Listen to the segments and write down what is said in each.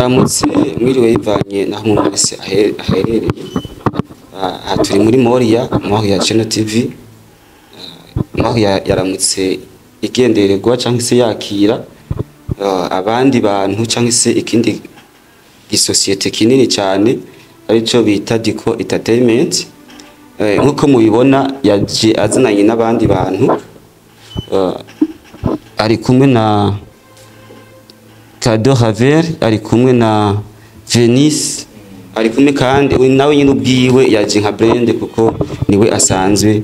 Aramutse mwiriwe yivanye naho umuntu wese aherereye. Aha turi muri Moriya Channel TV. Moriya yaramutse igendererwa cyangwa se yakira abandi bantu cyangwa se ikindi gisosiyete kinini cyane arico bita Diko Entertainment. Nkuko mubibona yaje azananye n'abandi bantu, ari kumwe na Kado Haver, ari kumwe na Venice, ari kumwe kandi nawe nyine ubwiwe yaje nka brand kuko niwe asanzwe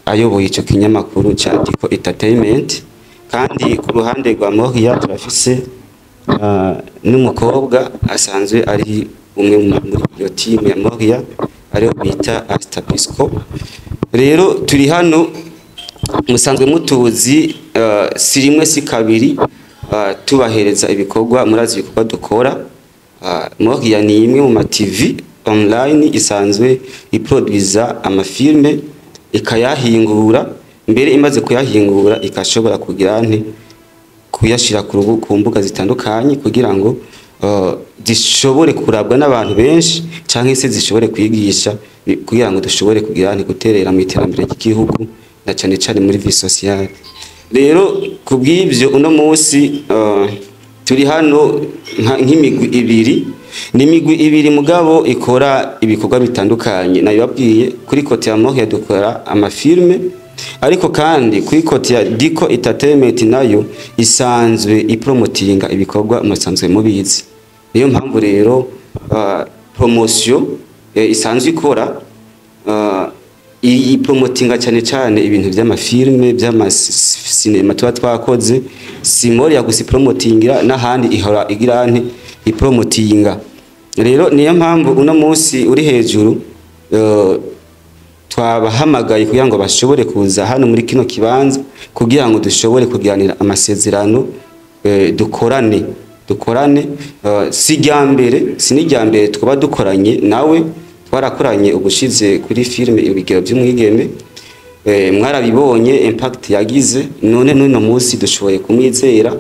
ayoboye ico kinyamakuru cha Diko Entertainment. Kandi ku ruhande rwa Moriya turafise n'umukobwa asanzwe ari umwe muri iyo team ya Moriya ariyo bita Astapisco. Rero turi hano musanzwe mutuzi si rimwe si kabiri tubahereza ibikorwa murazi ibikorwa dukora. Moriya ni imwe mu ma TV online isanzwe iproduza amafilme ikayahingura, mbere imaze kuyahingura ikashobora kugira kuyashira ku mbuga zitandukanye kugira ngo zishobore kurabwa n'abantu benshi cyangwa se zishobore kwigisha kugira ngo dushobore kugira guterera mu iterambere ry'igihugu na cyane cyane muri vie sociale. Rero kubw'ibyo uno munsi turi hano nk'imigwi ibiri, n'imigwi ibiri mugabo ikora ibikorwa bitandukanye. Nabibabwiye kuri kote ya Moriya dukora amafilme, ariko kandi kuri kote ya Diko Entertainment nayo isanzwe ipromotinga ibikorwa musanzwe mubizi. Niyo mpamvu rero promotion isanzwe ikora ipromotinga cyane cyane ibintu by'amafilme by'amasinema tuba twakoze. Si Moriya gusa promotingira n'ahandi ihora igira ipromotinga. Rero niyo mpamvu uno munsi uri hejuru twabahamagaye kugira ngo bashobore kuza hano muri kino kibanza kugira ngo dushobore kugiranira amasezerano, dukorane si nijyambere twaba dukoranye nawe. Twarakoranye ubushize kuri filme Ibigero by'Umwigeme, mwarabibonye impact yagize. None n'uno munsi dushoboye kumwizera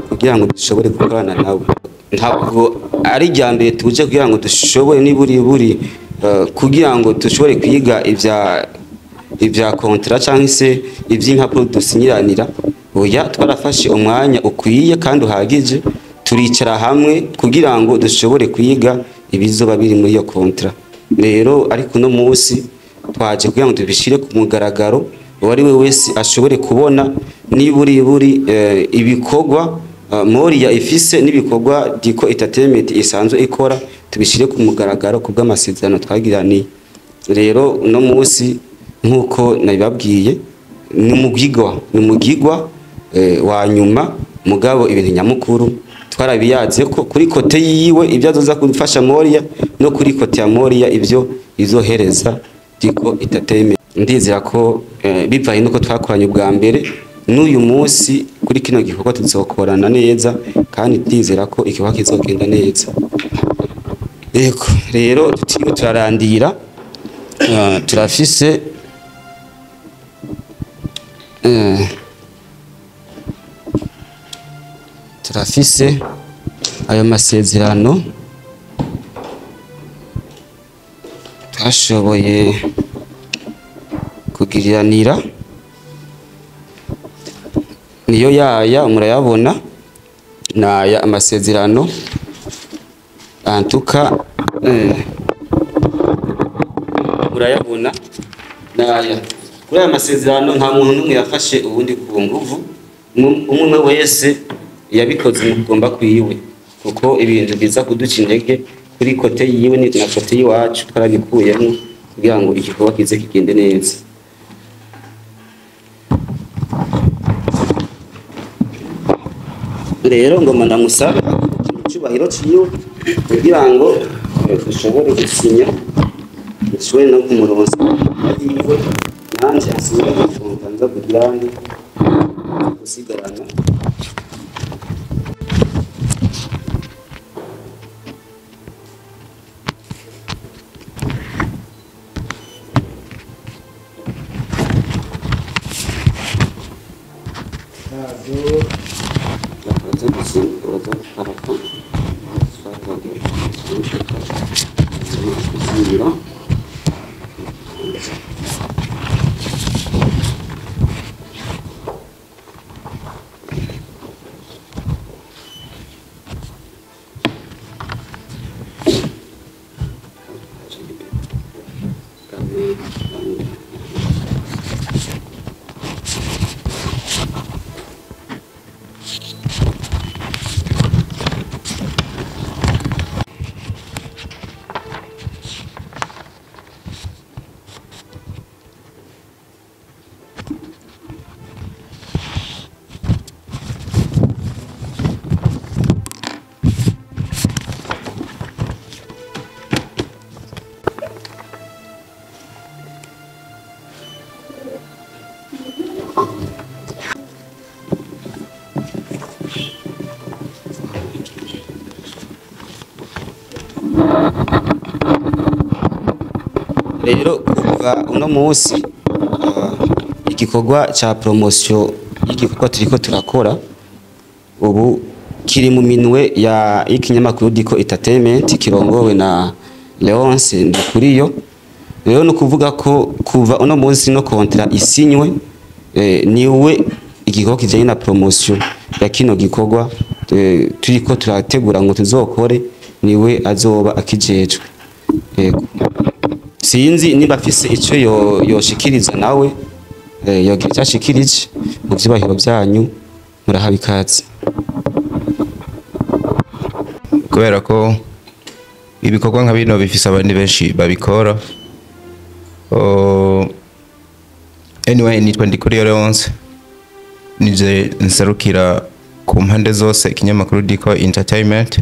kugira ngo dushobore gukorana nawe. Ntabwo ari jyambere tuje kugira ngo dushobore niburi kugira ngo dushobore kwiga ibya contrat cyangwa se iby'impapuro dusinyiranira. Oya, twarafashe umwanya ukwiye kandi uhagije, turicara hamwe kugira ngo dushobore kwiga ibizoba biri muri iyo contrat. Rero ariko no munsi twaje kugira ngo tubishire ku mugaragaro, wari we wese ashobore kubona niburi ibikorwa Moriya ifise n'ibikorwa Diko Entertainment isanzwe ikora, tubishire ku mugaragaro kubw'amasezerano twagiraniye. Rero no munsi nkuko nabibabwiye n'umugigwa wa nyuma mugabo ibintu nyamukuru twarabiyaze ko kuri kote yiwe ibyo azoza kufasha Moriya no kuri kote ya Moriya ibyo izohereza Diko Entertainment. Ndizera ko bivaye nuko twakoranye ubwa mbere n'uyu munsi kuri kino gikorwa tuzokorana neza, kandi ndizera ko ikiba kizogenda neza. Yego, rero tutiriwe turarandira turafise ayo masezerano twashoboye kugiriranira, niyo yaya murayabona naya amasezerano antuka murayabona naya. Kuri aya masezerano nta muntu n'umwe yafashe ubundi ku nguvu, umwe wese yabikoze mugomba kwiwe kuko ibintu biza kuduca intege kuri kote yiwe na kote yiwacu twarabikuyemo kugira ngo igikorwa kize kigende neza. Rero ngoma ndamusaba icyubahiro ciwe kugira ngo dushobore gusinya, dushobore no kumuronsa yiwe nanje asiga kufunza kugira ngo gusigarana. Gracias. rero kuva uno munsi igikorwa ca promotion y'igikorwa turiko turakora ubu kiri mu minwe ya ikinyamakuru Diko Entertainment kirongowe na Leonce Ndukuriyo. Rero no kuvuga ko kuva uno munsi no kontra isinywe niwe igikorwa kijanye na promotion ya kino gikorwa turiko turategura ngo tuzokore niwe azoba akijejwe. Yego sinzi niba afise ico yoshikiriza nawe yogira cyashikirije mu vyibahiro byanyu murahabikaze kubera ko ibikorwa nka bino bifise abandi benshi babikora. Anyway nitwa Ndikuriyo Leonce nije nserukira ku mpande zose ikinyamakuru Diko Entertainment.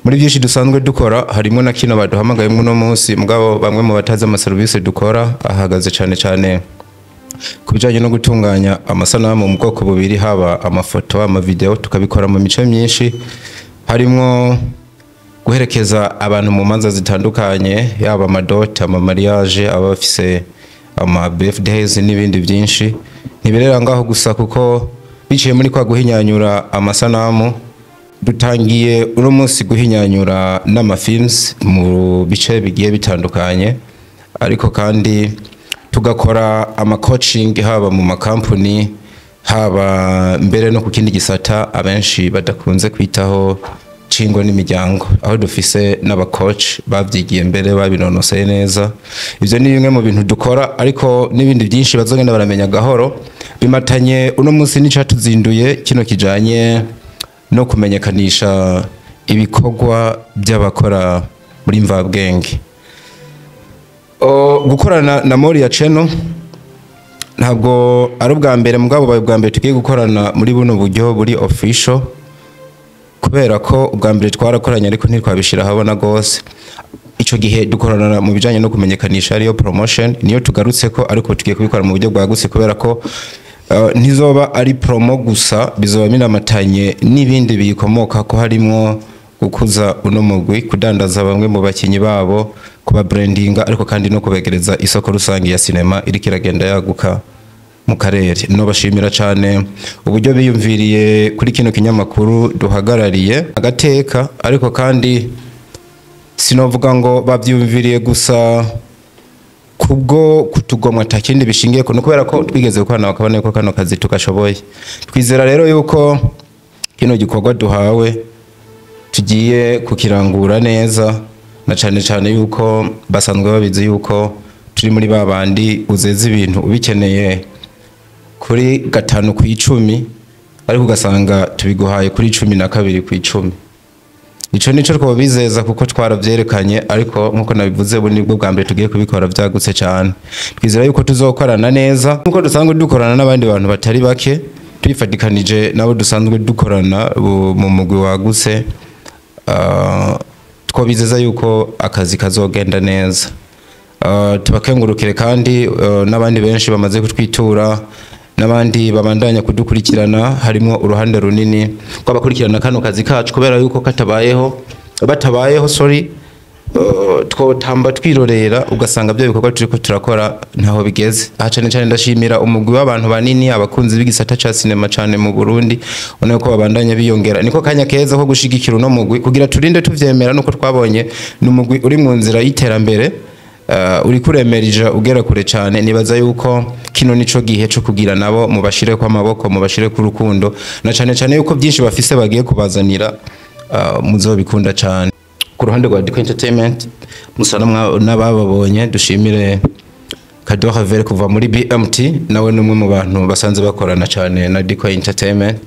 Muri byinshi dusanzwe dukora harimo na kino baduhamagaye no munsi mugabo bamwe mu bataza ama service dukora ahagaze cyane kubijanye no gutunganya amasanamu mu bwoko bubiri, haba amafoto ama video tukabikora mu mice myinshi, harimo guherekeza abantu mu manza zitandukanye, yaba amadota ama mariage abafise ama birthdays n'ibindi byinshi. Ntibirera ngaho gusa kuko biciye muri kwa guhinyanyura amasanamu dutangiye uno munsi guhinyanyura n'amafilms mu bice bigiye bitandukanye, ariko kandi tugakora ama coaching haba mu makampuni haba mbere no ku kindi gisata abenshi badakunze kwitaho cingo n'imiryango, aho dufise n'aba coach bavyigiye mbere babinonoseye neza. Ivyo ni bimwe mu bintu dukora, ariko n'ibindi byinshi bazogenda baramenya gahoro. Bimatanye uno munsi n'icatuzinduye kino kijanye no kumenyekanisha ibikorwa by'abakora muri mvabwenge. Gukorana na Moriya Channel ntabwo ari ubwa mbere, mugabo baye ubwa mbere tugiye gukorana muri buno buryo buri official, kubera ko ubwa mbere twarakoranye ariko ntitwabishira habona gose. Ico gihe dukorana mu bijanye no kumenyekanisha ariyo promotion, niyo tugarutse ko, ariko tugiye kubikora mu buryo bwagutse kubera ko ntizoba ari promo gusa, bizoba minamatanye n'ibindi biyikomoka ko harimo gukuza uno mugwi, kudandaza bamwe mu bakinyi babo, kuba brandinga, ariko kandi no kubegereza isoko rusange ya cinema iri kiragenda yaguka mu karere. No bashimira cyane uburyo biyumviriye kuri kino kinyamakuru duhagarariye agateka, ariko kandi sinovuga ngo bavyumviriye gusa kubwo kutugomwa takindi bishingiye ko, kubera ko twigeze gukorana bakabona ko kano kazi tugashoboye. Twizera rero yuko kino gikorwa duhawe tugiye kukirangura neza, na cyane yuko basanzwe babizi yuko turi muri babandi uzeze ibintu ubikeneye kuri 5 ku 10, ariko ugasanga tubiguhaye kuri 12 ku 10. Ico nico twaba bizeza kuko twaravyerekanye, ariko nkuko nabivuze bo nibwo bwa mbere tugiye kubikora vyagutse cyane. Twizera yuko tuzokorana neza nkuko dusanzwe dukorana n'abandi bantu batari bake, twifadikanije nabo dusanzwe dukorana mu mugwi wagutse. Twabizeza yuko akazi kazogenda neza. Tubakengurukire kandi n'abandi benshi bamaze kutwitura, n'abandi babandanya kudukurikirana, harimo uruhande runini kwabakurikirana kano kazi kacu, kubera yuko batabayeho twotamba twirorera ugasanga byo bikorwa turiko turakora ntaho bigeze. Cyane ndashimira umugwi w'abantu banini, abakunzi b'igisata ca cinema cyane mu Burundi, ubona ko babandanya biyongera. Niko kanya keza ko gushigikira uno mugwi kugira turinde tuvyemera, nuko twabonye n'umugwi uri mu nzira y'iterambere, uri kuremerija ugera kure cyane. Nibaza yuko kino nico gihe cyo kugira nabo mubashire kwa maboko, mubashire ku rukundo, na cyane yuko byinshi bafise bagiye kubazanira, muzobikunda cyane. Ku ruhande rwa Diko Entertainment musana n'abababonye, dushimire Kado Haver kuva muri BMT, nawe numwe mu bantu basanze bakorana cyane na Diko Entertainment.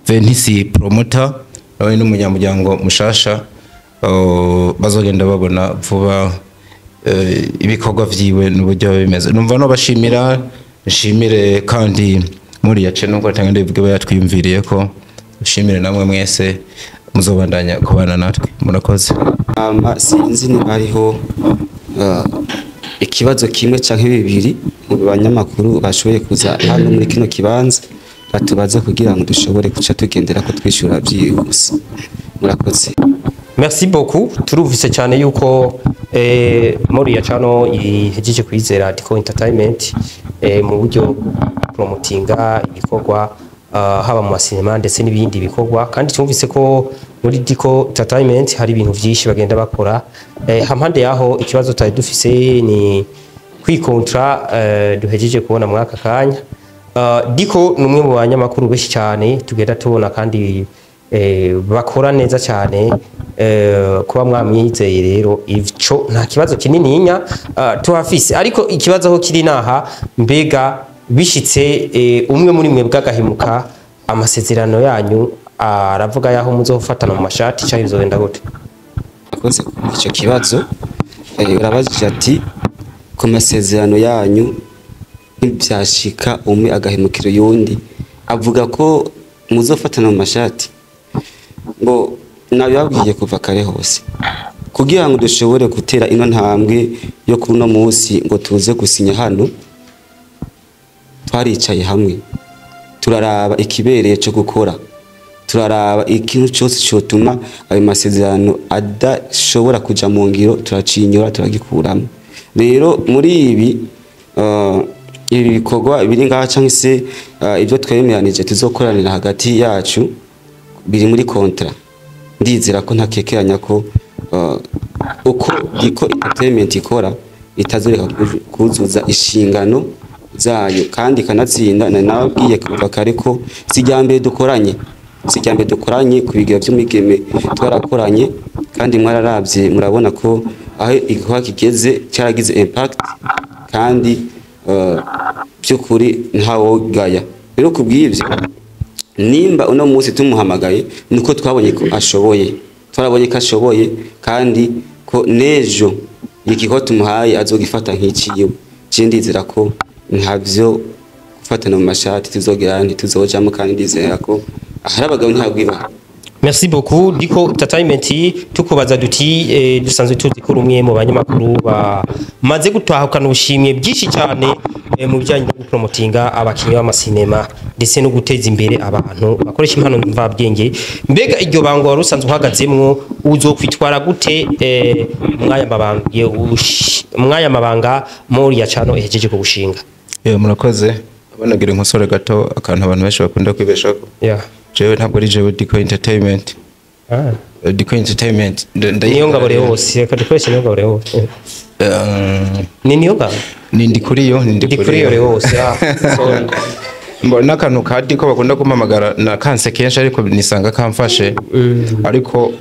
Venisi promoter nawe n'umunyamuryango mushasha, bazogenda babona vuba ibikorwa vyiwe n'uburyo bimeze. Numva no bashimira, nshimire kandi Moriya Channel ngo tanga ndivuge bayatwiyumviriye ko, ushimire namwe mwese muzobandanya kubana natwe. Murakoze. Sinzi ni hariho ikibazo kimwe canke bibiri mu banyamakuru bashoboye kuza hano muri kino kibanza batubaza kugira ngo dushobore kuca tugendera ko twishura byihuse. Murakoze. Merci beaucoup. Turuvise cyane yuko Moriya Channel ihejeje kwizera Diko Entertainment mu buryo promotinga igikorwa haba mu masinema ndetse n'ibindi bikorwa, kandi tumvise ko muri Diko Entertainment hari ibintu byinshi bagenda bakora. Hampande yaho ikibazo tari dufise ni kwikontra duhejeje kubona mwaka kanya. Diko numwe mu banyamakuru beshi cyane tugenda tubona kandi bakora neza cyane. Kuba mwamwizeye rero ivyo nta kibazo kinini nya tuhafise, ariko ikibazo aho kiri naha, mbega bishitse umwe muri mwe bwagahemuka amasezerano yanyu aravuga yaho muzofatana mu mashati cyangwa bizogenda gute? Akoze icyo kibazo urabajije ati ku masezerano yanyu ntibyashika umwe agahemukira yundi, avuga ko muzofatana mu mashati. Ngo nabibabwiye kuva kare hose kugira ngo dushobore gutera ino ntambwe yo kuno munsi ngo tuze gusinya hano, twaricaye hamwe turaraba ikibereye cyo gukora, turaraba ikintu cyose cyotuma ayo masezerano adashobora kuja mu ngiro, turacinyura turagikuramo. Rero muri ibi bikorwa biri ngaha cyangwa se ibyo twemeranije tuzokoranira hagati yacu biri muri kontra. Ndizera ko ntakekeranya ko uko Diko Entertainment ikora itazoreka kuzuza inshingano zayo, kandi kanatsinda nababwiye kuva kare ko sijyambere dukoranye ku bigero by'umigeme twarakoranye, kandi mwararavye murabona ko aho igikorwa kigeze cyaragize impact, kandi by'ukuri ntawogaya. Rero kubw'ivyo nimba uno munsi tumuhamagaye nuko twabonye ko ashoboye, twarabonye ko ashoboye, kandi ko nejo igikorwa tumuhaye azogifata nk'iciwe. Ndizera ko ntavyo gufatana mu mashati tuzogera ntituzojamo, kandi ndizera ko ahari abagabo ntagwiba. Merci beaucoup. Diko Entertainment tukubaza duti dusanzwe tuzi ko rumwe mu banyamakuru bamaze gutahukana ubushimwe bwinshi cyane mu bijyanye no gupromotinga abakinnyi b'amasinema ndetse no guteza imbere abantu bakoresha impano mvabwenge. Mbega iryo bango wari usanzwe uhagazemwo uzokwitwara gute mwaya mabanga Moriya Channel ihejeje ku gushinga? Murakoze. Abanagira inkosore gato akantu abantu benshi bakunda kwibeshako. Jewe ntabwo ari jewe Diko Entertainment. Diko Entertainment niyo ngabore hose, akadukoresha niyo ngabore hose. Ni niyo ngabore? Ni ndikuriyo hose. Sorry. Mbona akantu ka Diko bakunda kumamagara na kanse kenshi, ariko nisanga kamfashe. Ariko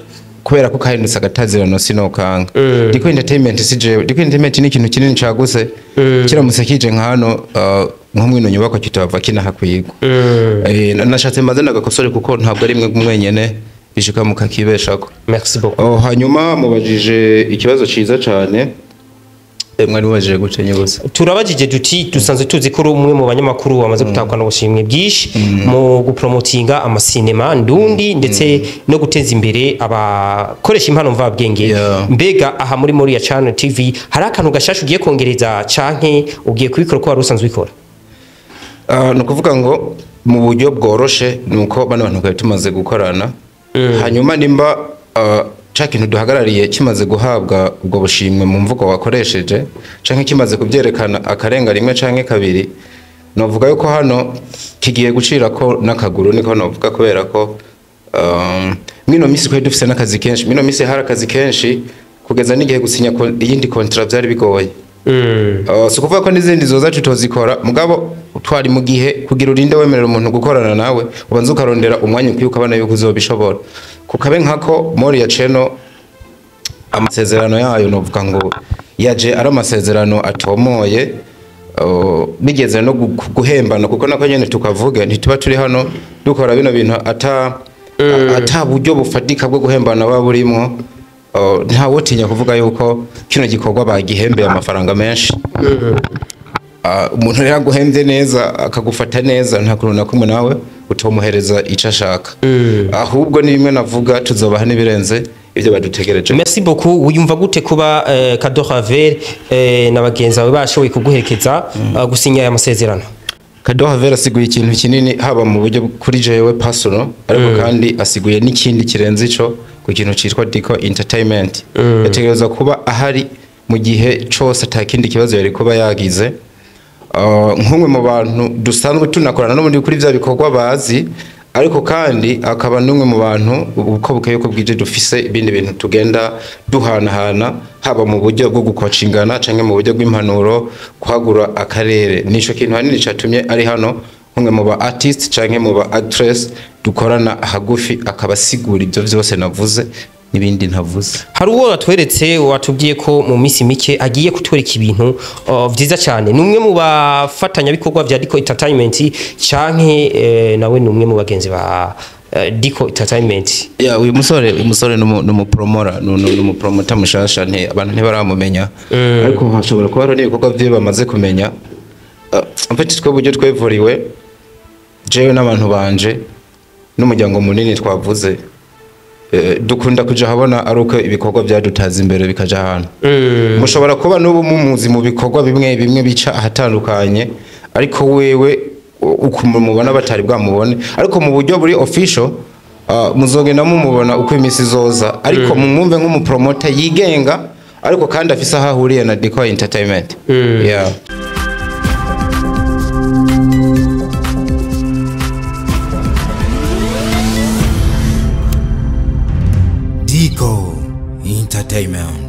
kubera ko kahindutse agatazirano sinokanga. Diko Entertainment si jewe. Diko Entertainment ni ikintu kinini caguse kiramutse kije nka hano nk'umwino nyubako kitava kinahakwigwa. Nashatse maze nagakosore kuko ntabwo ari mwe mwenyene bishika mukakibeshako. Merci beaucoup. Hanyuma mubajije ikibazo ciza cyane. Mwari waje gucenye gusa. Turabajije duti dusanzwe tuzi ko umwe mu banyamakuru wamaze gutakwana ubushimwe bwishi mu gupromotinga amasinema ndundi ndetse no guteza imbere abakoresha impano mvabwenge. Mbega aha muri Moriya Channel TV hari akantu gashasha ugiye kongereza canke ugiye kubikora ko wari usanzwe ikora? No kuvuga ngo mu buryo bworoshe nuko bano bantu kare tumaze gukorana, hanyuma nimba cha kintu duhagarariye kimaze guhabwa ubwo bushimwe mu mvugo wakoresheje canke kimaze kubyerekana akarenga rimwe canke kabiri, novuga yuko hano kigiye gucira ko nakaguru, niko novuga kubera ko mino misi kwe dufise nakazi kenshi, mino misi hari akazi kenshi kugeza n'igihe gusinya iyindi contract byari bigoye. So kuvuga ko n'izindi zoza tutozikora, mugabo twari mu gihe kugira urinde wemerera umuntu gukorana nawe ubanza ukarondera umwanya ukwiye ukabana yuko uzobishobora. Kukabe nkako Moriya Channel amasezerano yayo novuga ngo yaje ari amasezerano atomoye, bigeze no guhembana kuko nako nyene tukavuga ntituba turi hano dukora bino bintu ata buryo bufatika bwo guhembana baburimo. Ntawe tinya kuvuga yuko kino gikorwa bagihembeye amafaranga menshi. Umuntu yaguhembye neza akagufata neza nta kuntu nakumwe nawe utomuhereza ico ashaka. Ahubwo ni bimwe navuga tuzobaha nibirenze ivyo badutegereje. Merci beaucoup. Uyumva gute kuba Kado Haver n'abagenzi bawe bashoboye kuguherekeza gusinya aya masezerano? Kado Haver asiguye ikintu kinini haba mu buryo kuri jewe personal, ariko kandi asiguye n'ikindi kirenze ico ku kintu citwa Diko Entertainment yategerezwa kuba ahari mu gihe cose atakindi kibazo yari kuba yagize nk'umwe mu bantu dusanzwe tunakorana n'ubundi kuri vya bikorwa bazi ariko kandi akaba n'umwe mu bantu uko bukeye ko bwije dufise ibindi bintu tugenda duhanahana haba mu buryo bwo gukocingana canke mu buryo bw'impanuro kuhagura akarere nico kintu hanini catumye ari hano nk'umwe mu ba artist canke mu ba actress dukorana hagufi akabasigura ivyo vyose navuze nibindi ntavuze. Hari uwo watweretse watubwiye ko mu misi mike agiye kutwereka ibintu vyiza cyane. Numwe mu bafatanya bikorwa vya Diko Entertainment canke nawe numwe mu bagenzi ba Diko Entertainment. Uyu musore n'umupromora n'umupromota mushasha abantu ntibaramumenya ariko hashobora kuba hari ibikorwa vye bamaze kumenya. Mfite twe buryo twevuriwe jewe n'abantu banje n'umuryango munini twavuze dukunda kuja habona aruko ibikorwa byadutaza imbere bikaja hano mushobora kuba n'ubu mumuzi mu bikorwa bimwe bica ahatandukanye ariko wewe ukumubona batari bwamubone ariko mu buryo buri official muzogenda mumubona uko imisi zoza ariko mumwumve nk'umupromoter yigenga ariko kandi afise ahahuriye na Diko Entertainment. Diko Entertainment.